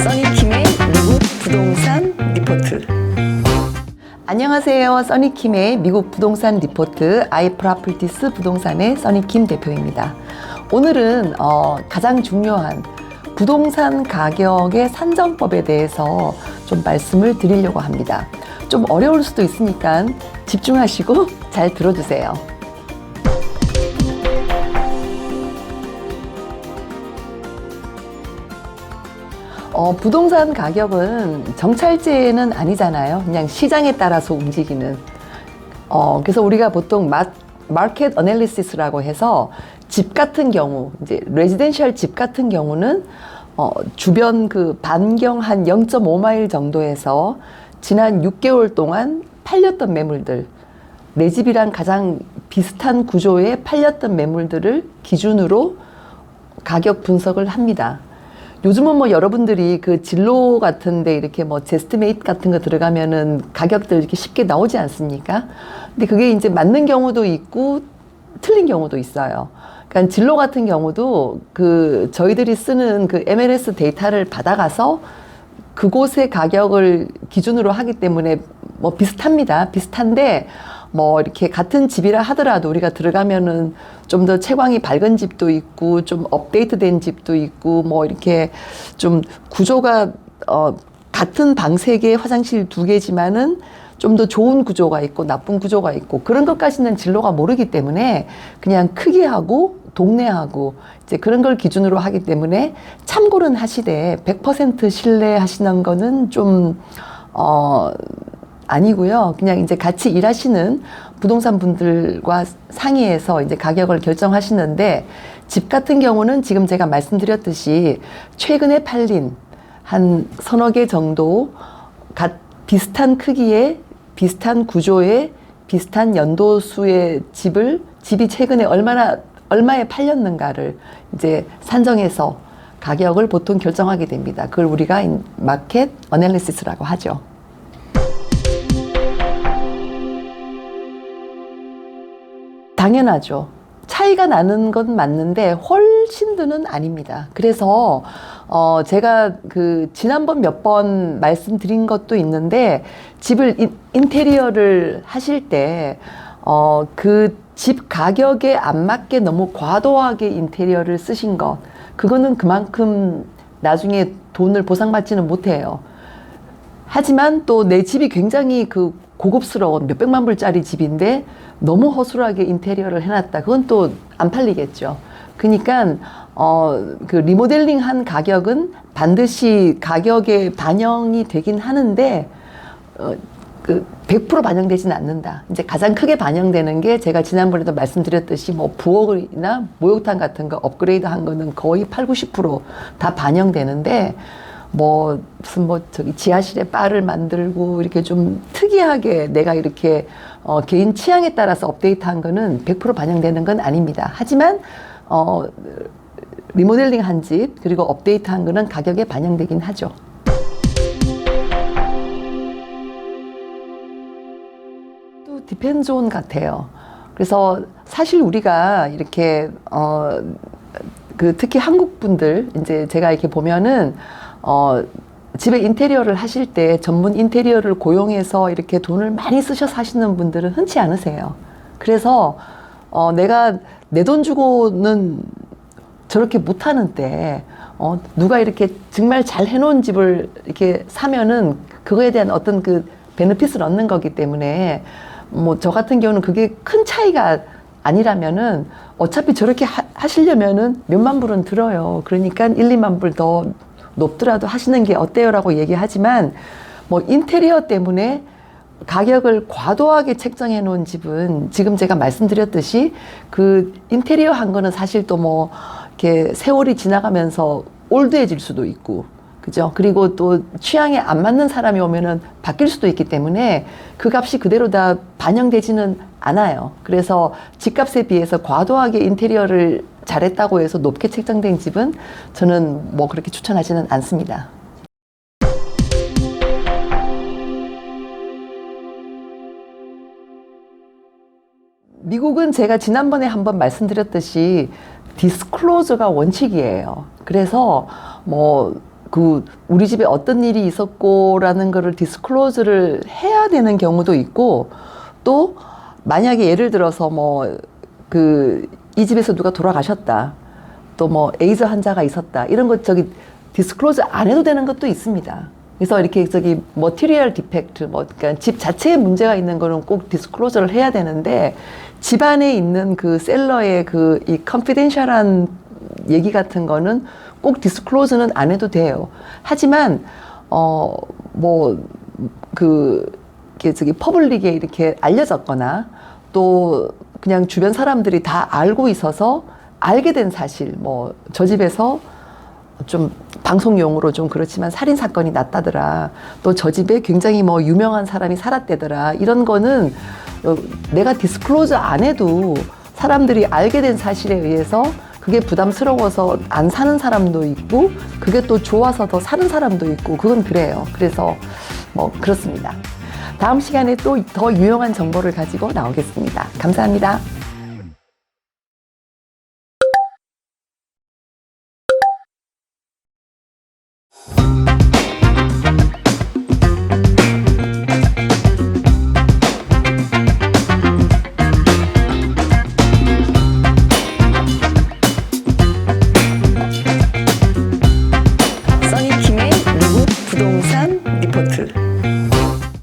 써니킴의 미국 부동산 리포트. 안녕하세요. 써니킴의 미국 부동산 리포트 아이프라플티스 부동산의 써니킴 대표입니다. 오늘은 가장 중요한 부동산 가격의 산정법에 대해서 좀 말씀을 드리려고 합니다. 좀 어려울 수도 있으니까 집중하시고 잘 들어주세요. 부동산 가격은 정찰제는 아니잖아요. 그냥 시장에 따라서 움직이는. 그래서 우리가 보통 마켓 어널리시스라고 해서 집 같은 경우, 이제 레지덴셜 집 같은 경우는 주변 그 반경 한 0.5마일 정도에서 지난 6개월 동안 팔렸던 매물들, 내 집이랑 가장 비슷한 구조에 팔렸던 매물들을 기준으로 가격 분석을 합니다. 요즘은 뭐 여러분들이 그 진로 같은데 이렇게 뭐 제스티메이트 같은 거 들어가면은 가격들 이렇게 쉽게 나오지 않습니까? 근데 그게 이제 맞는 경우도 있고 틀린 경우도 있어요. 그러니까 진로 같은 경우도 그 저희들이 쓰는 그 MLS 데이터를 받아가서 그곳의 가격을 기준으로 하기 때문에 뭐 비슷합니다. 비슷한데 뭐 이렇게 같은 집이라 하더라도 우리가 들어가면은 좀 더 채광이 밝은 집도 있고 좀 업데이트된 집도 있고 뭐 이렇게 좀 구조가 같은 방색의 화장실 2개지만은 좀 더 좋은 구조가 있고 나쁜 구조가 있고 그런 것까지는 진로가 모르기 때문에 그냥 크기하고 동네하고 이제 그런 걸 기준으로 하기 때문에 참고는 하시되 100% 신뢰하시는 거는 좀 아니고요. 그냥 이제 같이 일하시는 부동산 분들과 상의해서 이제 가격을 결정하시는데 집 같은 경우는 지금 제가 말씀드렸듯이 최근에 팔린 한 서너 개 정도 비슷한 크기의 비슷한 구조의 비슷한 연도수의 집이 최근에 얼마에 팔렸는가를 이제 산정해서 가격을 보통 결정하게 됩니다. 그걸 우리가 마켓 어널리시스라고 하죠. 당연하죠. 차이가 나는 건 맞는데 훨씬도는 아닙니다. 그래서 제가 그 지난번 몇 번 말씀드린 것도 있는데 집을 인테리어를 하실 때 그 집 가격에 안 맞게 너무 과도하게 인테리어를 쓰신 것, 그거는 그만큼 나중에 돈을 보상받지는 못해요. 하지만 또 내 집이 굉장히 그 고급스러운 몇백만 불짜리 집인데 너무 허술하게 인테리어를 해놨다. 그건 또 안 팔리겠죠. 그러니까 그 리모델링 한 가격은 반드시 가격에 반영이 되긴 하는데 그 100% 반영되지는 않는다. 이제 가장 크게 반영되는 게 제가 지난번에도 말씀드렸듯이 뭐 부엌이나 목욕탕 같은 거 업그레이드 한 거는 거의 80~90% 다 반영되는데 무슨 저기 지하실에 바를 만들고 이렇게 좀 특이하게 내가 이렇게 개인 취향에 따라서 업데이트한 거는 100% 반영되는 건 아닙니다. 하지만 리모델링 한 집 그리고 업데이트한 거는 가격에 반영되긴 하죠. 또 디펜드 온 같아요. 그래서 사실 우리가 이렇게 그 특히 한국 분들 이제 제가 이렇게 보면은 집에 인테리어를 하실 때 전문 인테리어를 고용해서 이렇게 돈을 많이 쓰셔서 하시는 분들은 흔치 않으세요. 그래서 내가 내 돈 주고는 저렇게 못하는 때 누가 이렇게 정말 잘 해놓은 집을 이렇게 사면은 그거에 대한 어떤 그 베네핏을 얻는 거기 때문에 뭐 저 같은 경우는 그게 큰 차이가 아니라면은 어차피 저렇게 하시려면은 몇만 불은 들어요. 그러니까 1~2만 불 더 높더라도 하시는 게 어때요? 라고 얘기하지만 뭐 인테리어 때문에 가격을 과도하게 책정해 놓은 집은 지금 제가 말씀드렸듯이 그 인테리어 한 거는 사실 또 뭐 이렇게 세월이 지나가면서 올드해질 수도 있고 그죠? 그리고 또 취향에 안 맞는 사람이 오면은 바뀔 수도 있기 때문에 그 값이 그대로 다 반영되지는 않아요. 그래서 집값에 비해서 과도하게 인테리어를 잘했다고 해서 높게 책정된 집은 저는 뭐 그렇게 추천하지는 않습니다. 미국은 제가 지난번에 한번 말씀드렸듯이 디스클로저가 원칙이에요. 그래서 뭐 그 우리 집에 어떤 일이 있었고라는 거를 디스클로즈를 해야 되는 경우도 있고, 또 만약에 예를 들어서 뭐 그 이 집에서 누가 돌아가셨다, 또 뭐 에이즈 환자가 있었다, 이런 것 저기 디스클로즈 안 해도 되는 것도 있습니다. 그래서 이렇게 저기 머티리얼 디펙트, 뭐 그러니까 집 자체에 문제가 있는 거는 꼭 디스클로즈를 해야 되는데, 집 안에 있는 그 셀러의 그 이 컨피덴셜한 얘기 같은 거는 꼭 디스클로즈는 안 해도 돼요. 하지만 뭐 그 저기 퍼블릭에 이렇게 알려졌거나, 또 그냥 주변 사람들이 다 알고 있어서 알게 된 사실, 뭐 저 집에서 좀 방송용으로 좀 그렇지만 살인 사건이 났다더라, 또 저 집에 굉장히 뭐 유명한 사람이 살았대더라, 이런 거는 내가 디스클로즈 안 해도 사람들이 알게 된 사실에 의해서 그게 부담스러워서 안 사는 사람도 있고, 그게 또 좋아서 더 사는 사람도 있고, 그건 그래요. 그래서 뭐 그렇습니다. 다음 시간에 또 더 유용한 정보를 가지고 나오겠습니다. 감사합니다.